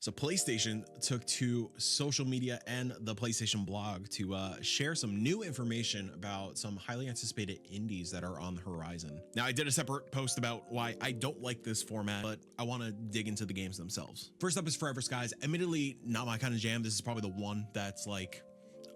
So PlayStation took to social media and the PlayStation blog to share some new information about some highly anticipated indies that are on the horizon. Now, I did a separate post about why I don't like this format, but I want to dig into the games themselves. First up is Forever Skies. Admittedly, not my kind of jam. This is probably the one that's like,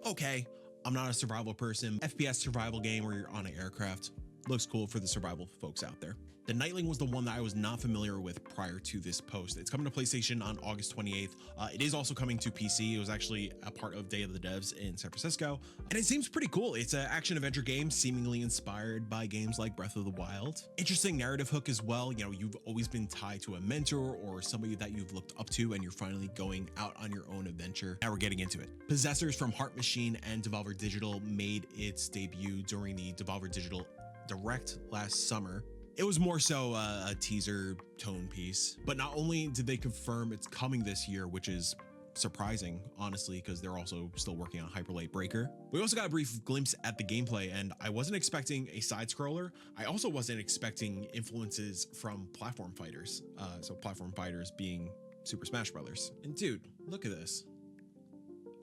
okay, I'm not a survival person. FPS survival game where you're on an aircraft. Looks cool for the survival folks out there. The Nightling was the one that I was not familiar with prior to this post. It's coming to PlayStation on August 28th. It is also coming to PC. It was actually a part of Day of the Devs in San Francisco, and it seems pretty cool. It's an action adventure game seemingly inspired by games like Breath of the Wild. Interesting narrative hook as well. You know, you've always been tied to a mentor or somebody that you've looked up to, and you're finally going out on your own adventure. Now we're getting into it. Possessors from Heart Machine and Devolver Digital made its debut during the Devolver Digital Direct last summer. It was more so a teaser tone piece, but not only did they confirm it's coming this year, which is surprising, honestly, because they're also still working on Hyper Light Breaker. We also got a brief glimpse at the gameplay, and I wasn't expecting a side scroller. I also wasn't expecting influences from platform fighters. So platform fighters being Super Smash Brothers. And dude, look at this.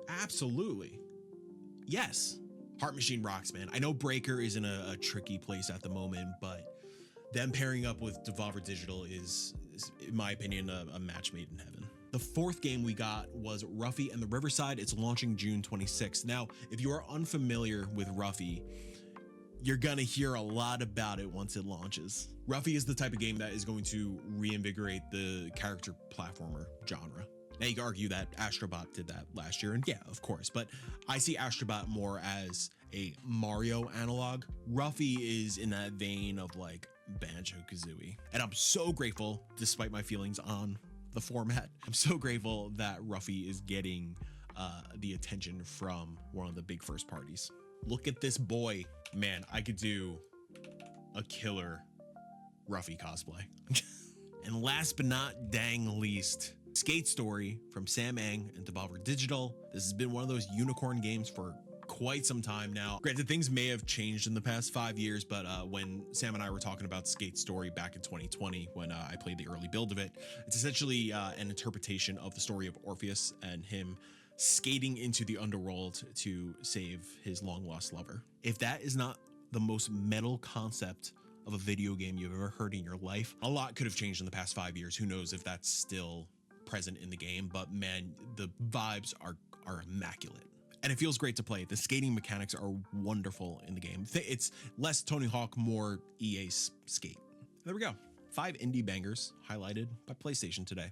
Absolutely. Yes. Heart Machine rocks, man. I know Breaker is in a tricky place at the moment, but them pairing up with Devolver Digital is in my opinion, a match made in heaven. The fourth game we got was Ruffy and the Riverside. It's launching June 26th. Now, if you are unfamiliar with Ruffy, you're gonna hear a lot about it once it launches. Ruffy is the type of game that is going to reinvigorate the character platformer genre. Now you can argue that Astrobot did that last year, and yeah, of course, but I see Astrobot more as a Mario analog. Ruffy is in that vein of like Banjo-Kazooie. And I'm so grateful, despite my feelings on the format, I'm so grateful that Ruffy is getting the attention from one of the big first parties. Look at this boy. Man, I could do a killer Ruffy cosplay. And last but not dang least, Skate Story from Samang and Devolver Digital. This has been one of those unicorn games for quite some time now. Granted, things may have changed in the past 5 years, but when Sam and I were talking about Skate Story back in 2020, when I played the early build of it, it's essentially an interpretation of the story of Orpheus and him skating into the underworld to save his long lost lover. If that is not the most metal concept of a video game you've ever heard in your life, a lot could have changed in the past 5 years. Who knows if that's still present in the game, but man, the vibes are immaculate. And it feels great to play. The skating mechanics are wonderful in the game. It's less Tony Hawk, more EA Skate. There we go. 5 indie bangers highlighted by PlayStation today.